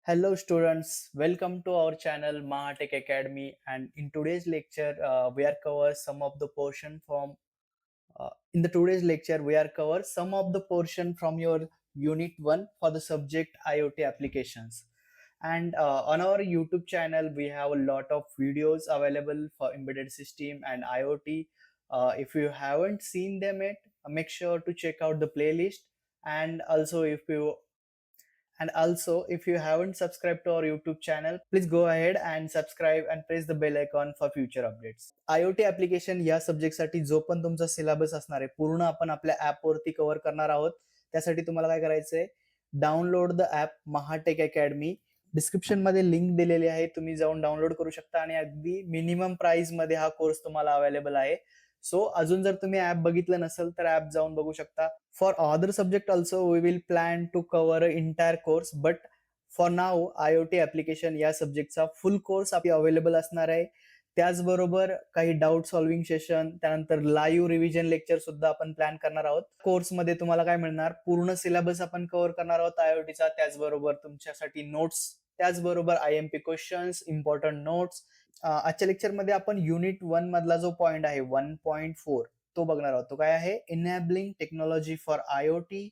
Hello students, welcome to our channel Mahatech Academy, and in today's lecture we are cover some of the portion from in the today's lecture we are cover some of the portion from your unit 1 for the subject IoT applications. And on our YouTube channel we have a lot of videos available for embedded system and IoT. If you haven't seen them yet, make sure to check out the playlist. And also, if you haven't subscribed to our YouTube channel, please go ahead and subscribe and press the bell icon for future updates. IoT application या सब्जेक्टसाठी जो पण तुमचा syllabus असणार आहे पूर्ण आपण आपल्या ॲपवरती कव्हर करणार आहोत. त्यासाठी तुम्हाला काय करायचंय, download the app Mahatech academy. Description मध्ये लिंक दिलेली आहे, तुम्ही जाऊन डाउनलोड करू शकता आणि अगदी मिनिमम प्राइस मध्ये हा कोर्स तुम्हाला अवेलेबल आहे. सो अजून जर तुम्ही ॲप बघितलं नसेल तर ॲप जाऊन बघू शकता. For other subject also we will plan to cover an entire course, but for now IoT application या सब्जेक्टचा फुल कोर्स आपली अवेलेबल असणार आहे. त्याचबरोबर काही डाऊट सॉल्विंग सेशन, त्यानंतर लाईव्ह रिव्हिजन लेक्चर सुद्धा आपण प्लॅन करणार आहोत. कोर्समध्ये तुम्हाला काय मिळणार, पूर्ण सिलेबस आपण कव्हर करणार आहोत IoTचा, त्याचबरोबर तुमच्यासाठी नोट्स, त्याचबरोबर IMP क्वेश्चन्स, इम्पॉर्टंट नोट्स. आजच्या लेक्चरमध्ये आपण युनिट 1 मधला जो पॉइंट आहे 1.4 तो बघणार आहोत. तो काय आहे, इनेबलिंग टेक्नॉलॉजी फॉर IoT.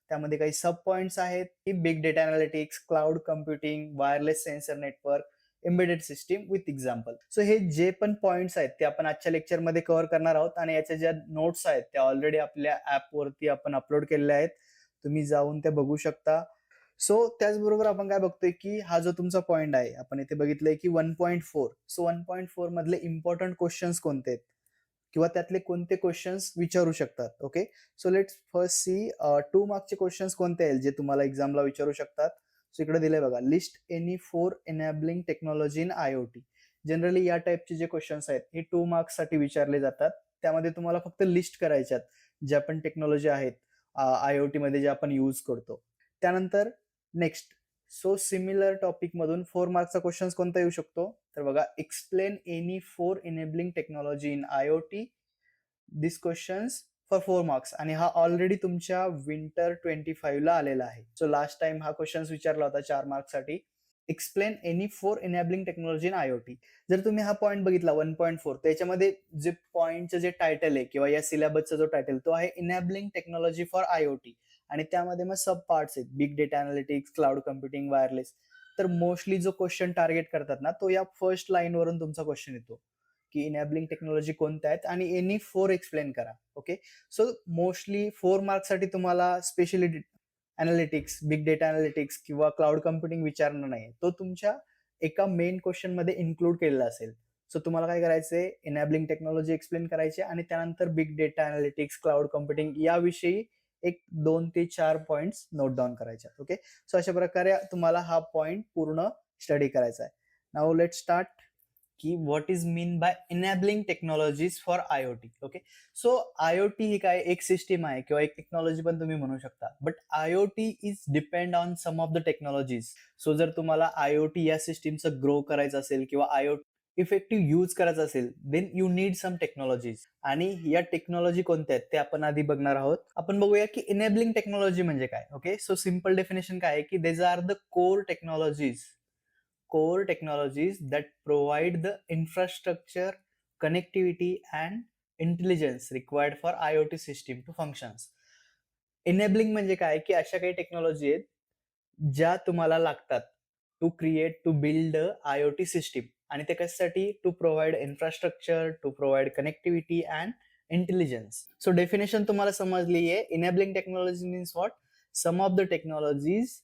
त्यामध्ये काही सब पॉइंट्स आहेत की big data analytics, cloud computing, wireless sensor network, embedded system with example. So हे जे पण पॉइंट्स आहेत ते आपण आजच्या लेक्चरमध्ये कव्हर करणार आहोत आणि याच्या ज्या नोट्स आहेत त्या ऑलरेडी आपल्या ॲपवरती आपण अपलोड केलेल्या आहेत, तुम्ही जाऊन त्या बघू शकता. सो त्याचबरोबर आपण काय बघतोय की हा जो तुमचा पॉइंट आहे, आपण इथे बघितलंय की 1.4. सो 1.4 मधले इम्पॉर्टंट क्वेश्चन्स कोणते आहेत किंवा त्यातले कोणते क्वेश्चन्स विचारू शकतात. Okay, so let's first see 2 मार्क्सचे क्वेश्चन्स कोणते आहेत जे तुम्हाला एक्झामला विचारू शकतात. सो इकडे दिलंय बघा, list any 4 enabling technology in IoT. Generally या टाइपचे जे क्वेश्चन्स आहेत हे 2 मार्क्स साठी विचारले जातात. त्यामध्ये तुम्हाला फक्त लिस्ट करायच्यात ज्या पण टेक्नॉलॉजी आहेत IoT मध्ये जे आपण यूज करतो. त्यानंतर नेक्स्ट, सो सिमिलर टॉपिक मधून 4 मार्क्सचा क्वेश्चन कोणता येऊ शकतो, तर बघा, explain any 4 enabling technology in IoT. This questions for 4 marks, आणि हा ऑलरेडी तुमच्या विंटर 25 ला आलेला आहे. सो लास्ट टाइम हा क्वेश्चन विचारला होता 4 मार्क्स साठी. Explain any 4 enabling technology in IoT. जर तुम्ही हा पॉइंट बघितला 1.4, त्याच्यामध्ये जे पॉइंटचं जे टायटल आहे किंवा या सिलेबसचा जो टायटल तो आहे इनेबलिंग टेक्नॉलॉजी फॉर IoT, आणि त्यामध्ये मग सब पार्ट्स आहेत, big data analytics, cloud computing, wireless. तर मोस्टली जो क्वेश्चन टार्गेट करतात ना, तो या फर्स्ट लाईन वरून तुमचा क्वेश्चन येतो की इनेबलिंग टेक्नॉलॉजी कोणत्या आहेत आणि एनी 4 एक्सप्लेन करा. ओके, सो मोस्टली 4 मार्क्स साठी तुम्हाला specially analytics, big data analytics किंवा क्लाउड कम्प्युटिंग विचारणार नाही, तो तुमच्या एका मेन क्वेश्चन मध्ये इन्क्लूड केलेला असेल. सो तुम्हाला काय करायचंय, इनेबलिंग टेक्नॉलॉजी एक्सप्लेन करायची आणि त्यानंतर big data analytics, cloud computing याविषयी एक 2 ते 4 पॉइंट्स नोट डाऊन करायचे. ओके, सो अशा प्रकारे तुम्हाला हा पॉइंट पूर्ण स्टडी करायचा आहे. नाउ लेट स्टार्ट की what is mean by enabling technologies for IoT. Okay, so IoT ही काय एक सिस्टीम आहे किंवा एक टेक्नॉलॉजी पण तुम्ही म्हणू शकता, but IoT is depend on some of the technologies. So जर तुम्हाला IoT या सिस्टीमचं ग्रो करायचं असेल किंवा IoT इफेक्टिव्ह यूज करायचं असेल, then you need some technologies. आणि या टेक्नॉलॉजी कोणत्या आहेत ते आपण आधी बघणार आहोत. आपण बघूया की इनेबलिंग टेक्नॉलॉजी म्हणजे काय. ओके, सो सिंपल डेफिनेशन काय आहे की these are the core technologies that provide the infrastructure, connectivity, and intelligence required for IoT system to functions. Enabling म्हणजे काय की अशा काही टेक्नॉलॉजी आहेत ज्या तुम्हाला लागतात to create, to build IoT system. आणि ते कशासाठी, to provide infrastructure, to provide connectivity and intelligence. So definition तुम्हाला समजली आहे. Enabling technology means what, some of the technologies,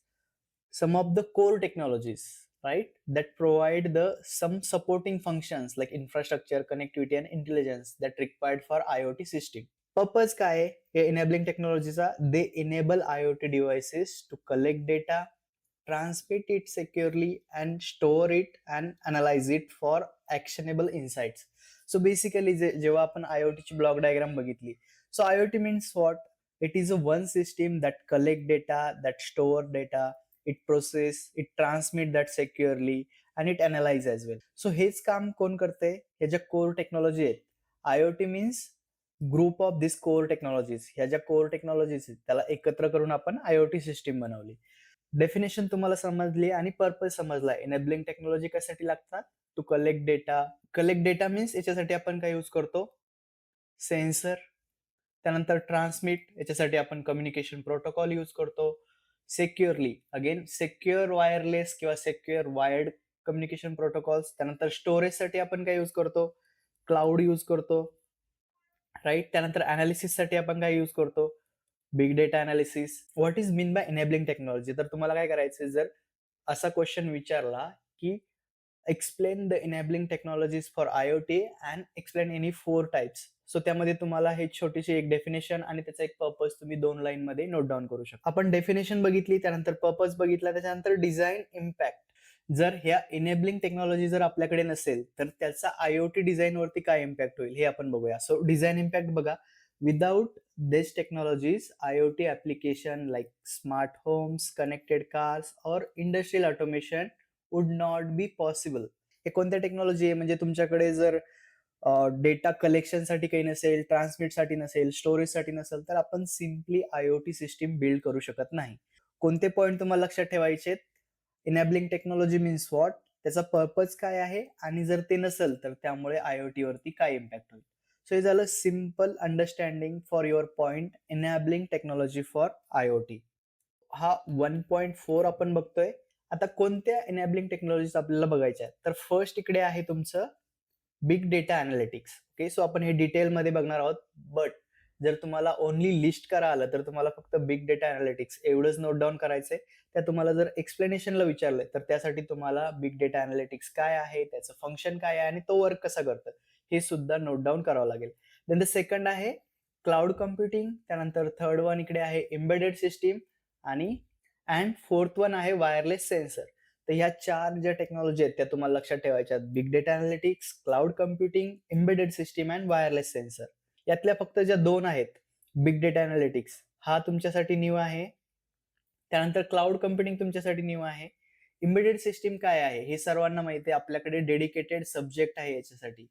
some of the core technologies, right, that provide the some supporting functions like infrastructure, connectivity, and intelligence that required for IoT system. Purpose काय आहे या enabling technologyचा, they enable IoT devices to collect data, transmit it securely, and store it and analyze it for actionable insights. So basically जेव्हा आपण IoT ची block diagram बघितली, so IoT means what, it is a one system that collect data, that store data, it process, it transmit that securely, and it analyze as well. So हेच काम कोण करते, हे ज्या कोर टेक्नॉलॉजी आहेत. IoT means group of this core technologies, ह्या ज्या core technologies आहेत त्याला एकत्र करून आपण आयओटी सिस्टीम बनवली. डेफिनेशन तुम्हाला समजली आणि पर्पज समजला. एनेबलिंग टेक्नॉलॉजी कशासाठी लागतात? To collect data. Collect data means याच्यासाठी आपण काय यूज करतो? सेन्सर. त्यानंतर ट्रान्समिट, याच्यासाठी आपण कम्युनिकेशन प्रोटोकॉल यूज करतो. सेक्युअरली, अगेन सेक्युअर वायरलेस किंवा सेक्युअर वायर्ड कम्युनिकेशन प्रोटोकॉल्स. त्यानंतर स्टोरेजसाठी आपण काय यूज करतो? क्लाउड यूज करतो, राईट. त्यानंतर अनालिसिससाठी आपण काय यूज करतो? Big data analysis. What is mean by enabling technology? तर तुम्हाला काय करायचं, जर असा क्वेश्चन विचारला की explain the enabling technologies for IoT and explain any 4 types. So त्यामध्ये तुम्हाला हे छोटीशी एक डेफिनेशन आणि त्याचा एक पर्पज तुम्ही 2 लाईन मध्ये नोट डाऊन करू शकता. आपण डेफिनेशन बघितली, त्यानंतर पर्पज बघितला, त्याच्यानंतर डिझाईन इम्पॅक्ट. जर ह्या एनेबलिंग टेक्नॉलॉजी जर आपल्याकडे नसेल तर त्याचा आयओटी डिझाईन वरती काय इम्पॅक्ट होईल हे आपण बघूया. सो डिझाईन इम्पॅक्ट बघा. Without these technologies, IoT application like smart homes, connected cars or industrial automation would not be possible. हे कोणत्या टेक्नॉलॉजी आहे? म्हणजे तुमच्याकडे जर डेटा कलेक्शनसाठी काही नसेल, ट्रान्समिटसाठी नसेल, स्टोरेजसाठी नसेल, तर आपण सिम्पली आयओटी सिस्टीम बिल्ड करू शकत नाही. कोणते पॉइंट तुम्हाला लक्षात ठेवायचे? इनेबलिंग टेक्नॉलॉजी मीन्स व्हॉट, त्याचा पर्पज काय आहे, आणि जर ते नसेल तर त्यामुळे आयओटी वरती काय इम्पॅक्ट होईल. सो हे झालं simple understanding for your point enabling technology for IoT. हा 1.4 आपण बघतोय. आता कोणत्या इनेबलिंग टेक्नॉलॉजीज आपल्याला बघायच्या आहेत? तर फर्स्ट इकडे आहे तुमचं big data analytics. Okay, so आपण हे डिटेलमध्ये बघणार आहोत. बट जर तुम्हाला ओनली लिस्ट करा आलं तर तुम्हाला फक्त बिग डेटा अनालिटिक्स एवढंच नोट डाऊन करायचंय. त्या तुम्हाला जर एक्सप्लेनेशनला विचारलंय तर त्यासाठी तुम्हाला बिग डेटा अनालिटिक्स काय आहे, त्याचं फंक्शन काय आहे आणि तो वर्क कसा करतं हे सुद्धा नोट डाऊन करावं लागेल. देन द सेकंड आहे क्लाउड कम्प्युटिंग. त्यानंतर थर्ड वन इकडे आहे एम्बेडेड सिस्टीम आणि फोर्थ वन आहे वायरलेस सेन्सर. तर ह्या 4 ज्या टेक्नॉलॉजी आहेत त्या तुम्हाला लक्षात ठेवायच्या आहेत. Big data analytics, cloud computing, embedded system and wireless sensor. यातल्या फक्त ज्या 2 आहेत, बिग डेटा अनालिटिक्स हा तुमच्यासाठी न्यू आहे. त्यानंतर क्लाउड कम्प्युटिंग तुमच्यासाठी न्यू आहे. एम्बेडेड सिस्टीम काय आहे हे सर्वांना माहिती आहे. आपल्याकडे डेडिकेटेड सब्जेक्ट आहे याच्यासाठी.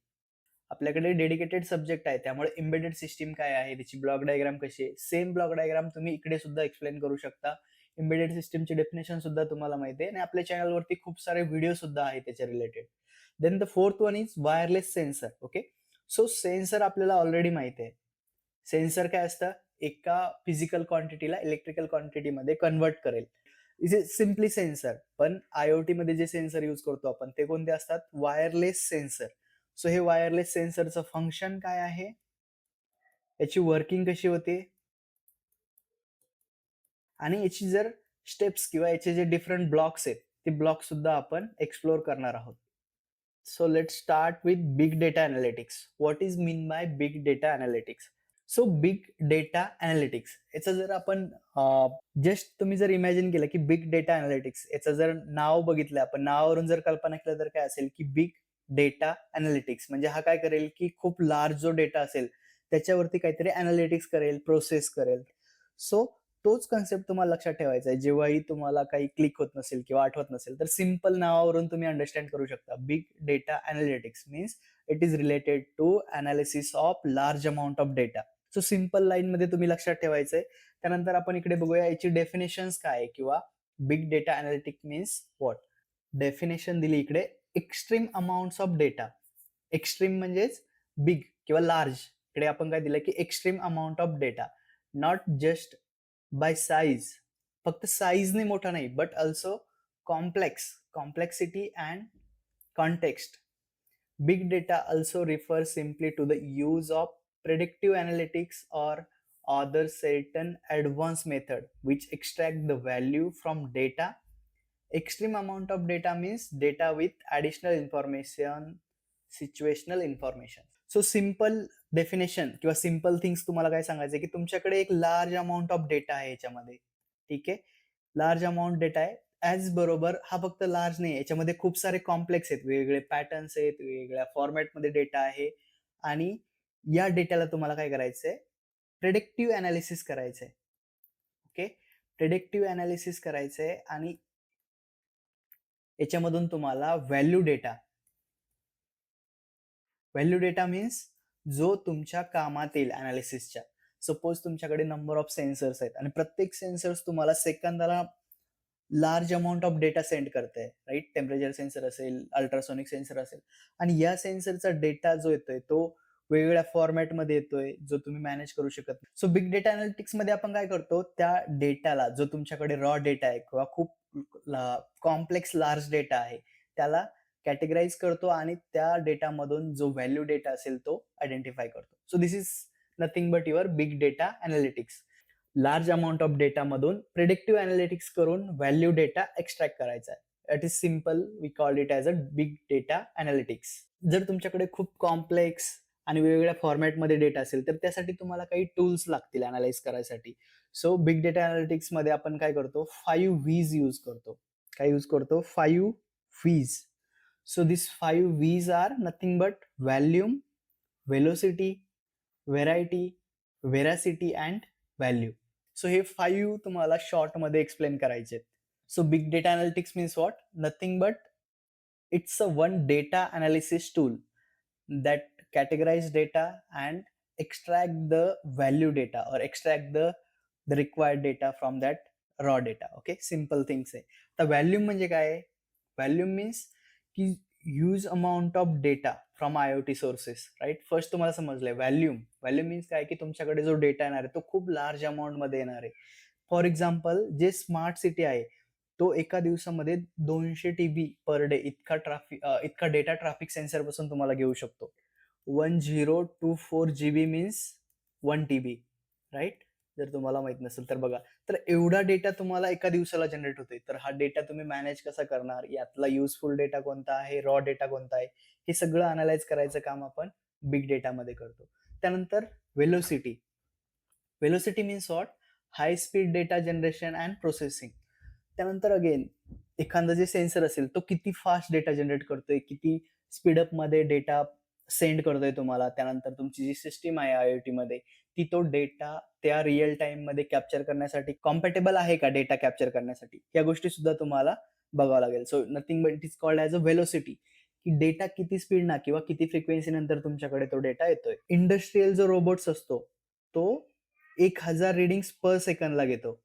आपल्याकडे डेडिकेटेड सब्जेक्ट आहे, त्यामुळे एम्बेडेड सिस्टीम काय आहे, त्याची ब्लॉक डायग्राम कशी आहे, सेम ब्लॉक डायग्राम तुम्ही इकडे सुद्धा एक्सप्लेन करू शकता. एम्बेडेड सिस्टीमची डेफिनेशन सुद्धा तुम्हाला माहिती आहे आणि आपल्या चॅनलवरती खूप सारे व्हिडिओ सुद्धा आहेत त्याच्या related. Then the fourth one is wireless sensor. Okay, so sensor आपल्याला ऑलरेडी माहिती आहे. सेन्सर काय असतं? एका फिजिकल क्वांटिटीला इलेक्ट्रिकल क्वांटिटीमध्ये कन्वर्ट करेल. Is is simply sensor. पण आयओटी मध्ये जे सेन्सर यूज करतो आपण ते कोणते असतात? Wireless sensor. सो हे वायरलेस सेन्सरचं फंक्शन काय आहे, याची वर्किंग कशी होते, आणि याची जर स्टेप्स किंवा याचे जे डिफरंट ब्लॉक्स आहेत ते ब्लॉक सुद्धा आपण एक्सप्लोर करणार आहोत. So let start with big data analytics. What is mean by big data analytics? So big data analytics याचं जर आपण जस्ट तुम्ही जर इमॅजिन केलं की बिग डेटा अनालिटिक्स याचं जर नाव बघितलं, आपण नावावरून जर कल्पना केलं तर काय असेल की बिग डेटा अनालिटिक्स म्हणजे हा काय करेल की खूप लार्ज जो डेटा असेल त्याच्यावरती काहीतरी अनालिटिक्स करेल, प्रोसेस करेल. सो तोच कन्सेप्ट तुम्हाला लक्षात ठेवायचा आहे. जेव्हाही तुम्हाला काही क्लिक होत नसेल किंवा आठवत नसेल तर सिंपल नावावरून तुम्ही अंडरस्टँड करू शकता. Big data analytics means it is related to analysis of large amount of data. So simple line मध्ये तुम्ही लक्षात ठेवायचंय. त्यानंतर आपण इकडे बघूया याची डेफिनेशन्स काय आहे किंवा big data analytics means what. Definition दिली इकडे, extreme amounts of data. Extreme म्हणजेच बिग किंवा लार्ज. इकडे आपण काय दिलं की extreme amount of data, not just by size, फक्त साईजने मोठा नाही, but also complexity and context. Big data also refers simply to the use of predictive analytics or other certain advanced method which extract the value from data. Extreme amount of data means data with additional information, situational information. So simple definition किंवा simple things तुम्हाला काय सांगायचं की तुमच्याकडे एक large amount of data आहे याच्यामध्ये. ठीक आहे, लार्ज अमाऊंट डेटा आहे. ॲज बरोबर हा फक्त लार्ज नाही, याच्यामध्ये खूप सारे कॉम्प्लेक्स आहेत, वेगवेगळे पॅटर्न्स आहेत, वेगवेगळ्या फॉर्मॅटमध्ये डेटा आहे. आणि या डेटाला तुम्हाला काय करायचंय? प्रेडिक्टिव्ह अनालिसिस करायचंय. ओके, प्रेडिक्टिव्ह अनालिसिस करायचंय आणि याच्यामधून तुम्हाला व्हॅल्यू डेटा मीन्स जो तुमच्या कामात येईल अनालिसिसच्या. सपोज तुमच्याकडे नंबर ऑफ सेन्सर्स आहेत आणि प्रत्येक सेन्सर्स तुम्हाला सेकंदाला large amount of data send करते, राइट? टेम्परेचर सेन्सर असेल, अल्ट्रासोनिक सेन्सर असेल आणि या सेन्सरचा डेटा जो येतोय तो वेगवेगळ्या फॉर्मॅटमध्ये येतोय, जो तुम्ही मॅनेज करू शकत नाही. सो बिग डेटा अनालिटिक्समध्ये आपण काय करतो, त्या डेटाला जो तुमच्याकडे रॉ डेटा आहे किंवा खूप कॉम्प्लेक्स लार्ज डेटा आहे, त्याला कॅटेगराईज करतो आणि त्या डेटामधून जो व्हॅल्यू डेटा असेल तो आयडेंटिफाय करतो. So this is nothing but your big data analytics. Large amount of data मधून प्रिडिक्टिव्ह अनालिटिक्स करून व्हॅल्यू डेटा एक्स्ट्रॅक्ट करायचा आहे. It is simple, we call it as a big data analytics. जर तुमच्याकडे खूप कॉम्प्लेक्स आणि वेगवेगळ्या फॉर्मॅटमध्ये डेटा असेल तर त्यासाठी तुम्हाला काही टूल्स लागतील अनालाइज करायसाठी. सो बिग डेटा अनालिटिक्स मध्ये आपण काय करतो, 5 व्हीज यूज करतो. काय यूज करतो? 5 Vs. So this 5 Vs are nothing but volume, velocity, variety, veracity and value. So हे 5 तुम्हाला शॉर्टमध्ये एक्सप्लेन करायचे. So big data analytics means what? Nothing but it's a one data analysis tool that categorize data and extract the value data or extract the required data from that raw data. Okay, simple things आहे. आता volume म्हणजे काय? Volume means की huge amount of data from IoT sources, right? First तुम्हाला समजलंय volume. Volume means काय की तुमच्याकडे जो डेटा येणार आहे तो खूप लार्ज अमाऊंट मध्ये येणार आहे. फॉर एक्झाम्पल, जे स्मार्ट सिटी आहे तो एका दिवसामध्ये 200 टीबी पर डे इतका डेटा ट्रॅफिक सेन्सर पासून तुम्हाला घेऊ शकतो. 1024 जीबी मीन्स 1 टीबी, राईट? जर तुम्हाला माहित नसेल तर बघा. तर एवढा डेटा तुम्हाला एका दिवसाला जनरेट होतोय. तर हा डेटा तुम्ही मॅनेज कसा करणार? यातला युजफुल डेटा कोणता आहे? रॉ डेटा कोणता आहे? हे सगळं अनालाइज करायचं काम आपण बिग डेटामध्ये करतो. त्यानंतर velocity. Velocity means what? High speed data generation and processing. त्यानंतर अगेन एखादा जे सेन्सर असेल तो किती फास्ट डेटा जनरेट करतोय, किती स्पीडअप मध्ये डेटा सेंड करतोय तुम्हाला. त्यानंतर तुमची जी सिस्टीम आहे आयओटी मध्ये ती तो डेटा त्या रिअल टाइम मध्ये कॅप्चर करण्यासाठी कॉम्पॅटेबल आहे का डेटा कॅप्चर करण्यासाठी, या गोष्टी सुद्धा तुम्हाला बघावं लागेल. So nothing but it is called as a velocity, की डेटा किती स्पीड ना किंवा किती फ्रिक्वेन्सी नंतर तुमच्याकडे तो डेटा येतोय. इंडस्ट्रियल जो रोबोट्स असतो तो 1000 रीडिंग्स पर सेकंदला घेतो.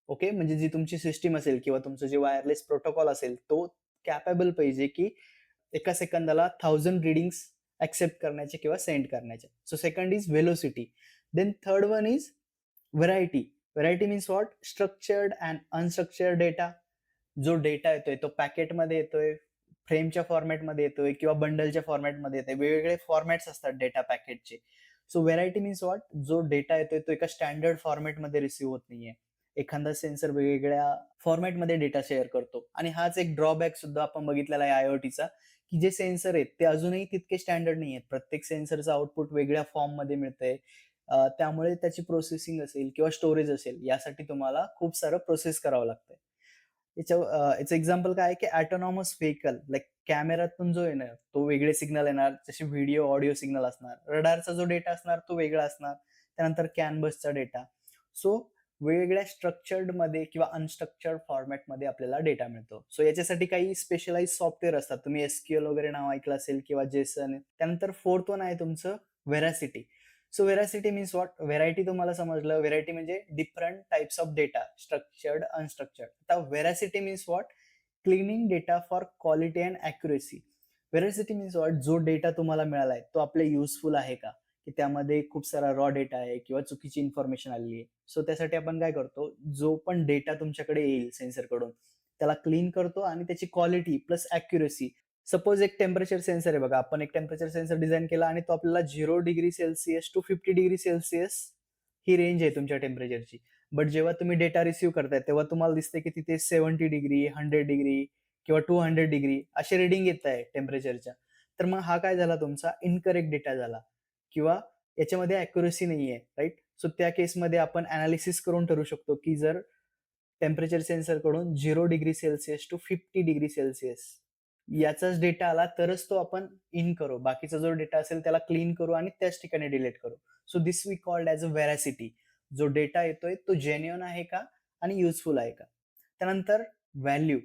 ओके, म्हणजे जी तुमची सिस्टीम असेल किंवा तुमचं जे वायरलेस प्रोटोकॉल असेल तो कॅपेबल पाहिजे की एका सेकंदाला 1000 रीडिंग्स ऍक्सेप्ट करण्याचे किंवा सेंड करण्याचे. So second is velocity. Then third one is variety. Variety means what? Structured and unstructured data. जो डेटा येतोय तो पॅकेटमध्ये येतोय, फ्रेमच्या फॉर्मॅटमध्ये येतोय किंवा बंडलच्या फॉर्मॅटमध्ये येतोय. वेगवेगळे फॉर्मॅट्स असतात डेटा पॅकेटचे. So variety means what? जो डेटा येतोय तो एका स्टँडर्ड फॉर्मॅटमध्ये रिसिव्ह होत नाहीये. एखादा सेन्सर वेगवेगळ्या फॉर्मॅटमध्ये डेटा शेअर करतो. आणि हाच एक ड्रॉबॅक सुद्धा आपण बघितलेला आहे आयओटीचा, की जे सेन्सर आहेत ते अजूनही तितके स्टँडर्ड नाही आहेत. प्रत्येक सेन्सरचं आउटपुट वेगळ्या फॉर्ममध्ये मिळतंय. त्यामुळे त्याची प्रोसेसिंग असेल किंवा स्टोरेज असेल यासाठी तुम्हाला खूप सारं प्रोसेस करावं लागतंय. याचं एक्झाम्पल काय आहे की ऑटोनॉमस व्हेकल, लाईक कॅमेऱ्यातून जो येणार तो वेगळे सिग्नल येणार, जसे व्हिडिओ ऑडिओ सिग्नल असणार. रडारचा जो डेटा असणार तो वेगळा असणार. त्यानंतर कॅनबसचा डेटा. सो वेगवेगळ्या स्ट्रक्चर्ड मध्ये किंवा अनस्ट्रक्चर्ड फॉर्मॅटमध्ये आपल्याला डेटा मिळतो. सो याच्यासाठी काही स्पेशलाइज सॉफ्टवेअर असतात. तुम्ही एसक्यूएल वगैरे नाव ऐकलं असेल किंवा जेसन. त्यानंतर फोर्थ वन आहे तुमचं veracity. So veracity means what? Variety तुम्हाला समजलं. व्हेरायटी म्हणजे different types of data, structured, unstructured. आता veracity means what? Cleaning data for quality and accuracy. Veracity means what? जो डेटा तुम्हाला मिळालाय तो आपल्या युजफुल आहे का, की त्यामध्ये खूप सारा रॉ डेटा आहे किंवा चुकीची इन्फॉर्मेशन आलेली आहे. सो त्यासाठी आपण काय करतो, जो पण डेटा तुमच्याकडे येईल सेन्सर कडून त्याला क्लीन करतो आणि त्याची क्वालिटी प्लस ॲक्युरेसी. सपोज एक टेम्परेचर सेन्सर आहे बघा. आपण एक टेम्परेचर सेन्सर डिझाइन केला आणि तो आपल्याला 0 degree Celsius to 50 degree Celsius ही रेंज आहे तुमच्या टेम्परेचरची. बट जेव्हा तुम्ही डेटा रिसीव्ह करताय तेव्हा तुम्हाला दिसते की तिथे 70 डिग्री, 100 डिग्री किंवा 200 डिग्री असे रिडिंग येत आहे टेम्परेचरच्या. तर मग हा काय झाला? तुमचा इनकरेक्ट डेटा झाला किंवा याच्यामध्ये अॅक्युरेसी नाहीये, राईट? सो त्या केसमध्ये आपण अनालिसिस करून ठरवू शकतो की जर टेम्परेचर सेन्सर कडून 0 degree Celsius to 50 degree Celsius याचाच डेटा आला तरच तो आपण इन करू. बाकीचा जो डेटा असेल त्याला क्लीन करू आणि त्याच ठिकाणी डिलीट करू. So this we called as a veracity. जो डेटा येतोय तो जेन्युइन आहे का आणि युजफुल आहे का. त्यानंतर व्हॅल्यू.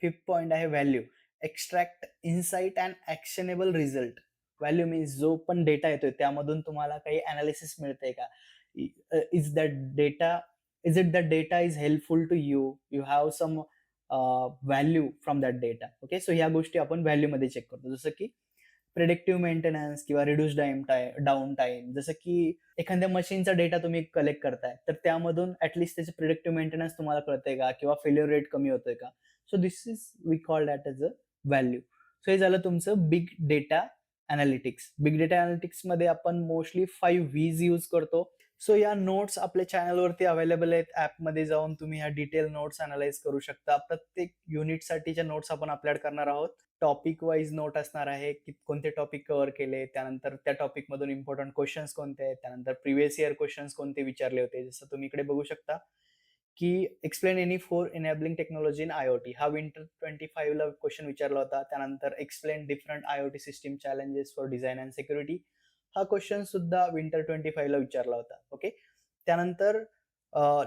फिफ्थ पॉइंट आहे value. Extract insight and actionable result. Value means जो पण डेटा येतोय त्यामधून तुम्हाला काही एनालिसिस मिळतंय का? Is that data is it that data is helpful to you? You have some value from that data. Okay. So ह्या गोष्टी आपण व्हॅल्यूमध्ये चेक करतो. जसं की प्रिडिक्टिव्ह मेंटेनन्स किंवा रिड्यूस डाउन टाईम. जसं की एखाद्या मशीनचा डेटा तुम्ही कलेक्ट करताय, तर त्यामधून ॲटलीस्ट त्याचे प्रिडिक्टिव्ह मेंटेनन्स तुम्हाला कळतंय का? किंवा फेल्युअर रेट कमी होतोय का? So this is we call that as a value. So हे झालं तुमचं big data analytics. Big data एनालिटिक्समध्ये आपण मोस्टली 5 व्हीज यूज करतो. सो या नोट्स आपल्या चॅनलवरती अवेलेबल आहेत. ॲपमध्ये जाऊन तुम्ही ह्या डिटेल नोट्स अॅनलाईज करू शकता. प्रत्येक युनिटसाठीच्या नोट्स आपण अपलोड करणार आहोत. टॉपिक वाईज नोट असणार आहे, की कोणते टॉपिक कव्हर केले, त्यानंतर त्या टॉपिकमधून इम्पोर्टंट क्वेश्चन्स कोणते आहेत, त्यानंतर प्रिव्हियस इयर क्वेश्चन्स कोणते विचारले होते. जसं तुम्ही इकडे बघू शकता, की explain any 4 enabling technology in IoT हा विंटर 25ला क्वेश्चन विचारला होता. त्यानंतर explain different IoT system challenges for design and security हा क्वेश्चन सुद्धा विंटर 25ला विचारला होता. ओके. त्यानंतर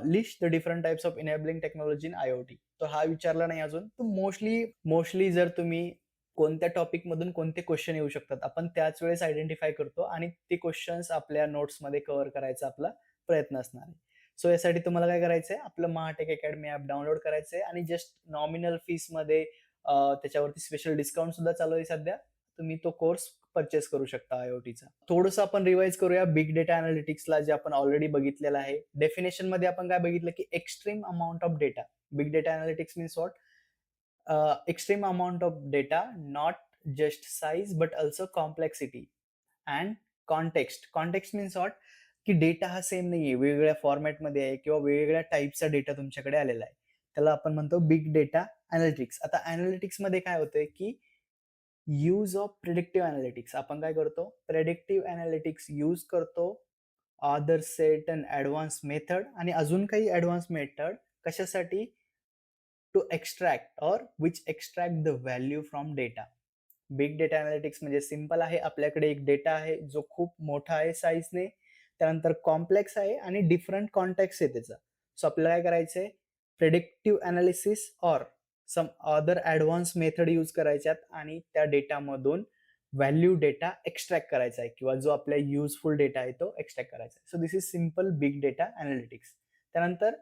list the different types of enabling technology in IoT. तर हा विचारला नाही अजून. तर मोस्टली जर तुम्ही कोणत्या टॉपिकमधून कोणते क्वेश्चन येऊ शकतात, आपण त्याच वेळेस आयडेंटिफाय करतो आणि ते क्वेश्चन्स आपल्या नोट्समध्ये कव्हर करायचा आपला प्रयत्न असणार आहे. सो यासाठी तुम्हाला काय करायचंय, आपलं महाटेक अकॅडमी ॲप डाउनलोड करायचंय आणि जस्ट नॉमिनल फीसमध्ये त्याच्यावरती स्पेशल डिस्काउंट सुद्धा चालू आहे सध्या. तुम्ही तो कोर्स परचेस करू शकता आय-ओ-टीचा. थोडंसं आपण रिवाइज करूया बिग डेटा एनालिटिक्सला जे आपण ऑलरेडी बघितलेलं आहे. डेफिनेशनमध्ये आपण काय बघितलं, की extreme amount of data. Big data analytics means what? Extreme amount of data, not just size but also complexity and context. Context means what? की डेटा हा सेम नाहीये, वेगवेगळ्या फॉर्मॅटमध्ये आहे किंवा वेगवेगळ्या टाईपचा डेटा तुमच्याकडे आलेला आहे. त्याला आपण म्हणतो बिग डेटा एनालिटिक्स. आता एनालिटिक्समध्ये काय होतंय, की यूज ऑफ प्रिडिक्टिव्ह एनालिटिक्स. आपण काय करतो? प्रिडिक्टिव्ह एनालिटिक्स यूज करतो. अदर सर्टन ॲडव्हान्स मेथड आणि अजून काही ॲडव्हान्स मेथड कशासाठी? To extract or which extract the value from data. Big data analytics म्हणजे सिंपल आहे. आपल्याकडे एक डेटा आहे जो खूप मोठा आहे साईजने, त्यानंतर कॉम्प्लेक्स आहे आणि डिफरंट कॉन्टेक्स्ट आहे त्याचा. सो आपल्याला काय करायचंय? Predictive analysis or some other advance method use करायच्यात आणि त्या डेटामधून व्हॅल्यू डेटा एक्स्ट्रॅक्ट करायचा आहे किंवा जो आपल्या युजफुल डेटा आहे तो एक्स्ट्रॅक्ट करायचा आहे. So this is simple big data analytics. त्यानंतर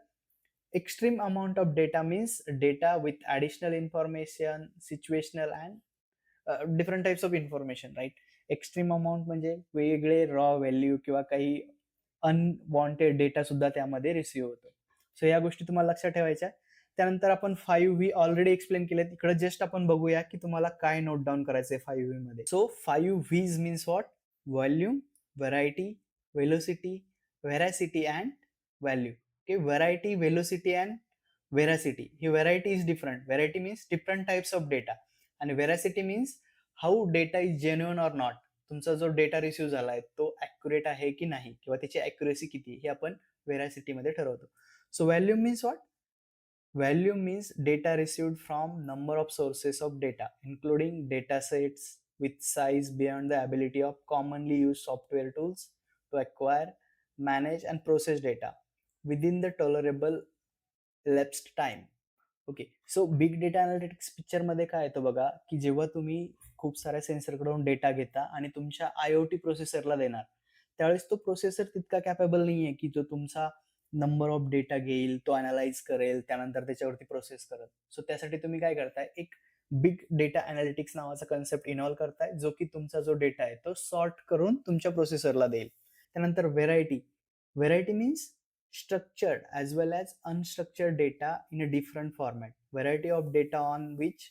extreme amount of data means data with additional information, situational and different types of information, right? Extreme amount म्हणजे वेगळे रॉ व्हॅल्यू किंवा काही अनवॉन्टेड डेटा सुद्धा त्यामध्ये रिसिव्ह होतो. सो या गोष्टी तुम्हाला लक्षात ठेवायच्या. त्यानंतर आपण 5 व्ही ऑलरेडी एक्सप्लेन केलेत. इकडे जस्ट आपण बघूया की तुम्हाला काय नोट डाऊन करायचंय 5 व्ही मध्ये. So 5 Vs means what? Volume, variety, velocity, veracity and value. Okay, variety, velocity and veracity. Here variety is different. Variety means different types of data and veracity means how data is genuine or not. तुमचा जो data receive झालाय तो accurate आहे की नाही किंवा त्याची accuracy किती हे आपण व्हेरासिटी मध्ये ठरवतो. So volume means what? Volume means data received from number of sources of data including data sets with size beyond the ability of commonly used software tools to acquire, manage and process data within the tolerable elapsed time. Okay. So big data analytics पिक्चरमध्ये काय येतं बघा, की जेव्हा तुम्ही खूप साऱ्या सेन्सरकडून data घेता आणि तुमच्या आय-ओ-टी प्रोसेसरला देणार, त्यावेळेस तो प्रोसेसर तितका कॅपेबल नाहीये, की जो तुमचा नंबर ऑफ डेटा घेईल, तो अॅनलाईज करेल, त्यानंतर त्याच्यावरती प्रोसेस करेल. सो त्यासाठी तुम्ही काय करताय, एक बिग डेटा एनालिटिक्स नावाचा कन्सेप्ट इन्व्हॉल्व करताय, जो की तुमचा जो डेटा आहे तो सॉर्ट करून तुमच्या प्रोसेसरला देईल. त्यानंतर variety. Variety means structured as well as unstructured data in a different format. Variety of data on which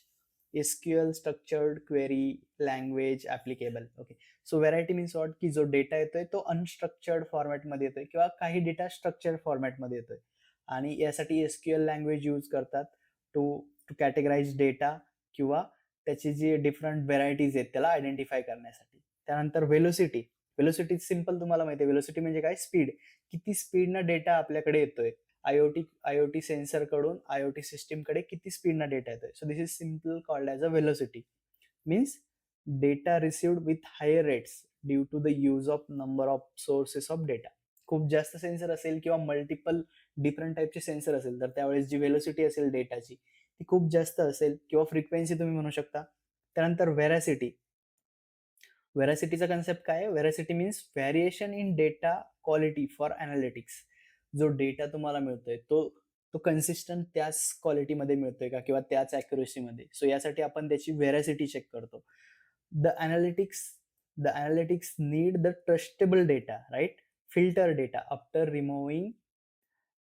SQL structured query language applicable. Okay. So variety means what? की जो डेटा येतोय तो अनस्ट्रक्चर्ड फॉर्मॅटमध्ये येतोय किंवा काही डेटा स्ट्रक्चर्ड फॉर्मॅटमध्ये येतोय आणि यासाठी SQL लँग्वेज यूज करतात टू टू कॅटेगराइज डेटा किंवा त्याची जी डिफरंट व्हेरायटीज आहेत त्याला आयडेंटिफाय करण्यासाठी. त्यानंतर वेलोसिटी. वेलोसिटी सिंपल तुम्हाला माहिती आहे. वेलोसिटी म्हणजे काय? स्पीड. किती स्पीडनं डेटा आपल्याकडे येतोय. आय-ओ-टी सेन्सर कडून आय-ओ-टी सिस्टीमकडे किती स्पीडनं डेटा येतोय. So this is simple called as a velocity. Means data received with higher rates due to the use of number of sources of data. खूप जास्त सेन्सर असेल किंवा मल्टिपल डिफरंट टाईपचे सेन्सर असेल तर त्यावेळेस जी वेलोसिटी असेल डेटाची ती खूप जास्त असेल किंवा फ्रिक्वेन्सी तुम्ही म्हणू शकता. त्यानंतर व्हेरासिटी. व्हेरासिटीचा कन्सेप्ट काय आहे? Veracity means variation in data quality for analytics. जो डेटा तुम्हाला मिळतोय तो तो कन्सिस्टंट त्याच क्वालिटीमध्ये मिळतोय का किंवा त्याच ॲक्युरसीमध्ये. सो यासाठी आपण त्याची व्हेरासिटी चेक करतो. The analytics the analytics need the trustable data, right? Filter data after removing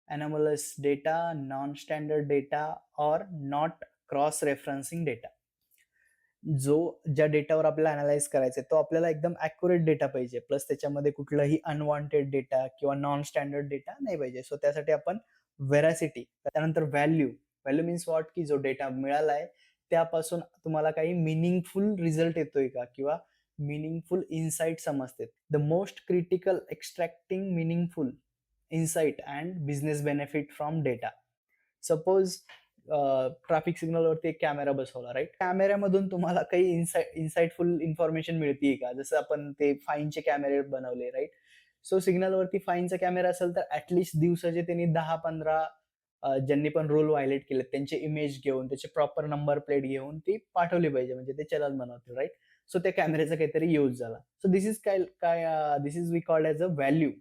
anomalous data, non-standard data or not cross-referencing data. ज्या डेटावर आपल्याला अॅनलाईज करायचं आहे तो आपल्याला एकदम ॲक्युरेट डेटा पाहिजे. प्लस त्याच्यामध्ये कुठलाही अनवॉन्टेड डेटा किंवा नॉन स्टँडर्ड डेटा नाही पाहिजे. सो त्यासाठी आपण व्हेरासिटी, त्यानंतर व्हॅल्यू. व्हॅल्यू मीन्स व्हॉट, की जो डेटा मिळालाय त्यापासून तुम्हाला काही मीनिंगफुल रिझल्ट येतोय का किंवा मीनिंगफुल इन्साईट समजते. The most critical extracting meaningful insight and business benefit from data. Suppose traffic सिग्नलवरती एक कॅमेरा बसवला, राईट? कॅमेऱ्यामधून तुम्हाला काही इन्साइटफुल इन्फॉर्मेशन मिळतीये का? जसं आपण ते फाईनचे कॅमेरे बनवले, राईट? सो सिग्नलवरती फाईनचा कॅमेरा असेल तर ॲटलीस्ट दिवसाचे त्यांनी 10-15 ज्यांनी पण रूल व्हायलेट केले त्यांचे इमेज घेऊन, त्याचे प्रॉपर नंबर प्लेट घेऊन ती पाठवली पाहिजे, म्हणजे ते चलन बनवतील, राईट? सो त्या कॅमेऱ्याचा काहीतरी यूज झाला. सो दिस इज काय काय this is we called as a value.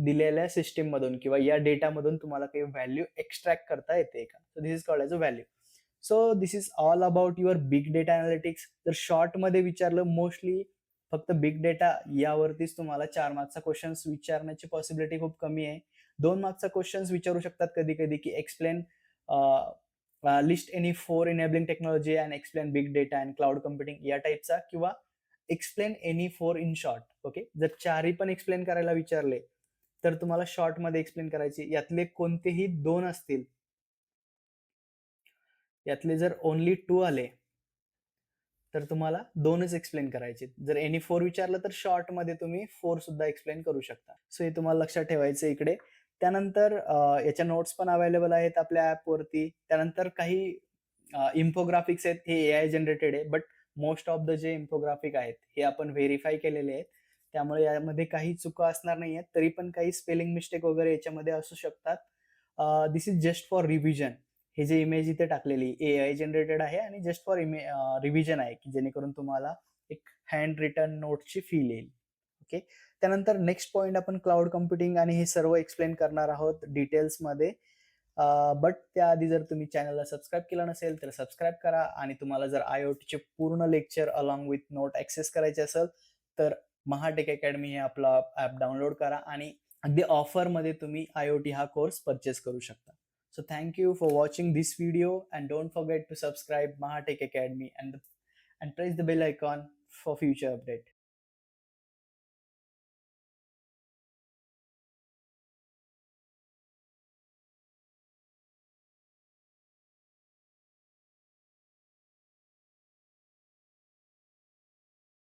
दिलेल्या सिस्टम मधून किंवा या डेटामधून तुम्हाला काही व्हॅल्यू एक्स्ट्रॅक्ट करता येते का? So this is called as a value. So this is all about your big data analytics. तर शॉर्टमध्ये विचारलं, मोस्टली फक्त बिग डेटा यावरतीच तुम्हाला 4 मार्क्सचा क्वेश्चन्स विचारण्याची पॉसिबिलिटी खूप कमी आहे. 2 मार्क्सचा क्वेश्चन्स विचारू शकतात कधी-कधी, की explain list any 4 enabling technology and explain big data and cloud computing या टाइपचा, किंवा explain any 4 in short. Okay. जर 4ही पण एक्सप्लेन करायला विचारले तर तुम्हाला शॉर्टमध्ये एक्सप्लेन करायची. यातले कोणतेही 2 असतील, यातले जर ओन्ली 2 आले तर तुम्हाला 2च एक्सप्लेन करायचे. जर एनी 4 विचारलं तर शॉर्टमध्ये तुम्ही 4 सुद्धा एक्सप्लेन करू शकता. सो हे तुम्हाला लक्षात ठेवायचं इकडे. त्यानंतर याच्या नोट्स पण अवेलेबल आहेत आपल्या ॲपवरती. त्यानंतर काही इन्फोग्राफिक्स आहेत, हे एआय जनरेटेड आहे, बट मोस्ट ऑफ द जे इन्फोग्राफिक आहेत हे आपण व्हेरिफाय केलेले आहेत. त्यामुळे यामध्ये काही चुका असणार नाहीयेत. तरी पण काही स्पेलिंग मिस्टेक वगैरे याच्यामध्ये असू शकतात. दिस इज जस्ट फॉर रिव्हिजन. हे जे इमेज इथे टाकलेली एआय जनरेटेड आहे आणि जस्ट फॉर रिव्हिजन आहे, की जेणेकरून तुम्हाला एक हँड रिटन नोटची फील येईल. ओके. त्यानंतर नेक्स्ट पॉइंट आपण क्लाउड कम्प्युटिंग आणि हे सर्व एक्सप्लेन करणार आहोत डिटेल्समध्ये. बट त्याआधी जर तुम्ही चॅनलला सबस्क्राईब केलं नसेल तर सबस्क्राईब करा. आणि तुम्हाला जर आयओटीचे पूर्ण lecture along with note access करायचे असेल तर महाटेक अकॅडमी हे आपला ॲप डाउनलोड करा आणि अगदी ऑफरमध्ये तुम्ही आयओटी हा कोर्स परचेस करू शकता. So thank you for watching this video, and don't forget to subscribe Mahatech Academy and press the bell icon for future update.